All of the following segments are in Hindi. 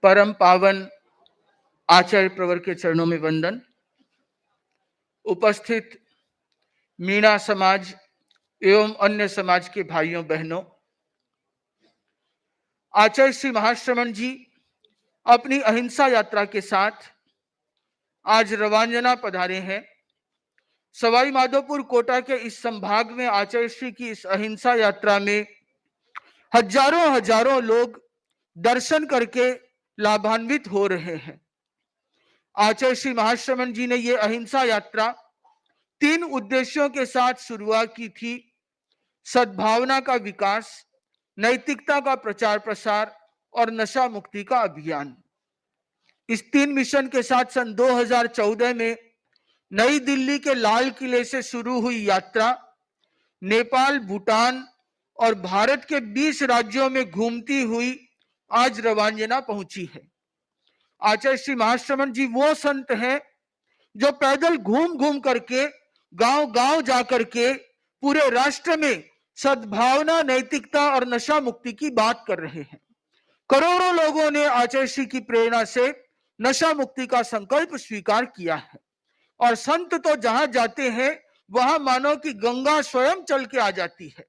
परम पावन आचार्य प्रवर के चरणों में वंदन। उपस्थित मीणा समाज एवं अन्य समाज के भाइयों बहनों, आचार्य श्री महाश्रमण जी अपनी अहिंसा यात्रा के साथ आज रवांजना पधारे हैं। सवाई माधोपुर कोटा के इस संभाग में आचार्य श्री की इस अहिंसा यात्रा में हजारों लोग दर्शन करके लाभान्वित हो रहे हैं। आचार्य श्री महाश्रमण जी ने ये अहिंसा यात्रा 3 उद्देश्यों के साथ शुरुआत की थी: सद्भावना का विकास, नैतिकता का प्रचार प्रसार और नशा मुक्ति का अभियान। इस 3 मिशन के साथ सन 2014 में नई दिल्ली के लाल किले से शुरू हुई यात्रा नेपाल, भूटान और भारत के 20 राज्यों में घूमती हुई आज रवांजना पहुंची है। आचार्य श्री महाश्रमण जी वो संत हैं जो पैदल घूम घूम करके गांव-गांव जाकर के पूरे राष्ट्र में सद्भावना, नैतिकता और नशा मुक्ति की बात कर रहे हैं। करोड़ों लोगों ने आचार्य श्री की प्रेरणा से नशा मुक्ति का संकल्प स्वीकार किया है और संत तो जहां जाते हैं वहां मानो कि गंगा स्वयं चल के आ जाती है।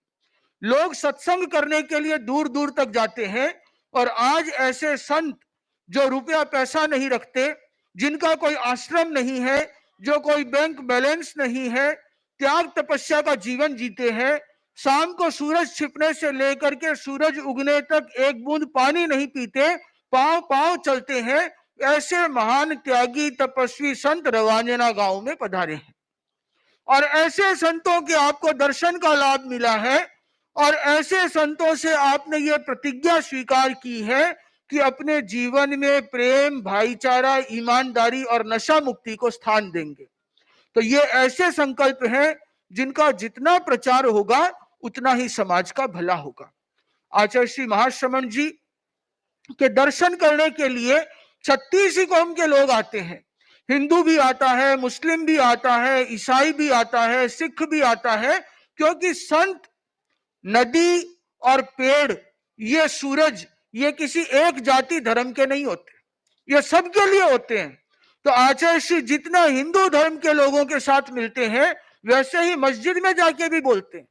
लोग सत्संग करने के लिए दूर दूर तक जाते हैं और आज ऐसे संत जो रुपया पैसा नहीं रखते, जिनका कोई आश्रम नहीं है, जो कोई बैंक बैलेंस नहीं है, त्याग तपस्या का जीवन जीते हैं, शाम को सूरज छिपने से लेकर के सूरज उगने तक एक बूंद पानी नहीं पीते, पांव पांव चलते हैं, ऐसे महान त्यागी तपस्वी संत रवांजना गांव में पधारे हैं। और ऐसे संतों के आपको दर्शन का लाभ मिला है और ऐसे संतों से आपने ये प्रतिज्ञा स्वीकार की है कि अपने जीवन में प्रेम, भाईचारा, ईमानदारी और नशा मुक्ति को स्थान देंगे। तो ये ऐसे संकल्प हैं जिनका जितना प्रचार होगा उतना ही समाज का भला होगा। आचार्य श्री महाश्रमण जी के दर्शन करने के लिए 36 कौम के लोग आते हैं। हिंदू भी आता है, मुस्लिम भी आता है, ईसाई भी आता है, सिख भी आता है, क्योंकि संत, नदी और पेड़, ये सूरज, ये किसी एक जाति धर्म के नहीं होते, ये सबके लिए होते हैं। तो आचार्य श्री जितना हिंदू धर्म के लोगों के साथ मिलते हैं वैसे ही मस्जिद में जाके भी बोलते हैं,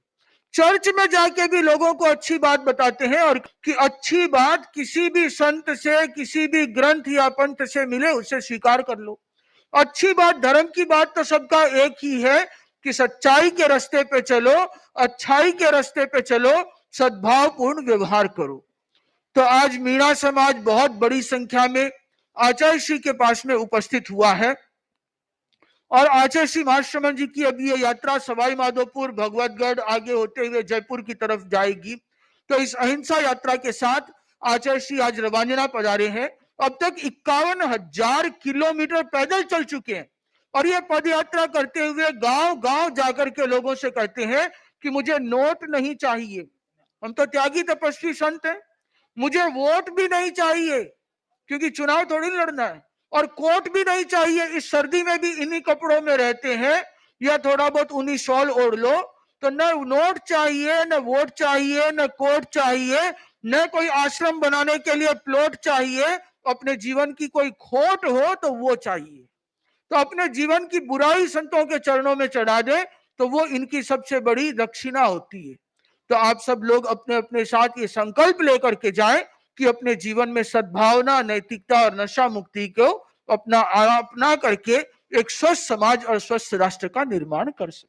चर्च में जाके भी लोगों को अच्छी बात बताते हैं और कि अच्छी बात किसी भी संत से, किसी भी ग्रंथ या पंथ से मिले उसे स्वीकार कर लो। अच्छी बात, धर्म की बात तो सबका एक ही है कि सच्चाई के रास्ते पे चलो, अच्छाई के रास्ते पे चलो, सद्भावपूर्ण व्यवहार करो। तो आज मीणा समाज बहुत बड़ी संख्या में आचार्य श्री के पास में उपस्थित हुआ है और आचार्य श्री महाश्रमण जी की अभी ये यात्रा सवाई माधोपुर, भगवतगढ़ आगे होते हुए जयपुर की तरफ जाएगी। तो इस अहिंसा यात्रा के साथ आचार्य श्री आज रवांजना पधारे हैं। अब तक 51,000 किलोमीटर पैदल चल चुके हैं और ये पद यात्रा करते हुए गांव-गांव जाकर के लोगों से कहते हैं कि मुझे नोट नहीं चाहिए, हम तो त्यागी तपस्वी संत हैं, मुझे वोट भी नहीं चाहिए क्योंकि चुनाव थोड़ी लड़ना है, और कोट भी नहीं चाहिए, इस सर्दी में भी इन्हीं कपड़ों में रहते हैं या थोड़ा बहुत उन्हीं शॉल ओढ़ लो। तो न नोट चाहिए, न वोट चाहिए, न कोट चाहिए, न कोई आश्रम बनाने के लिए प्लॉट चाहिए, अपने जीवन की कोई खोट हो तो वो चाहिए। तो अपने जीवन की बुराई संतों के चरणों में चढ़ा दे तो वो इनकी सबसे बड़ी दक्षिणा होती है। तो आप सब लोग अपने अपने साथ ये संकल्प लेकर के जाएं कि अपने जीवन में सद्भावना, नैतिकता और नशा मुक्ति को अपना करके एक स्वस्थ समाज और स्वस्थ राष्ट्र का निर्माण कर सके।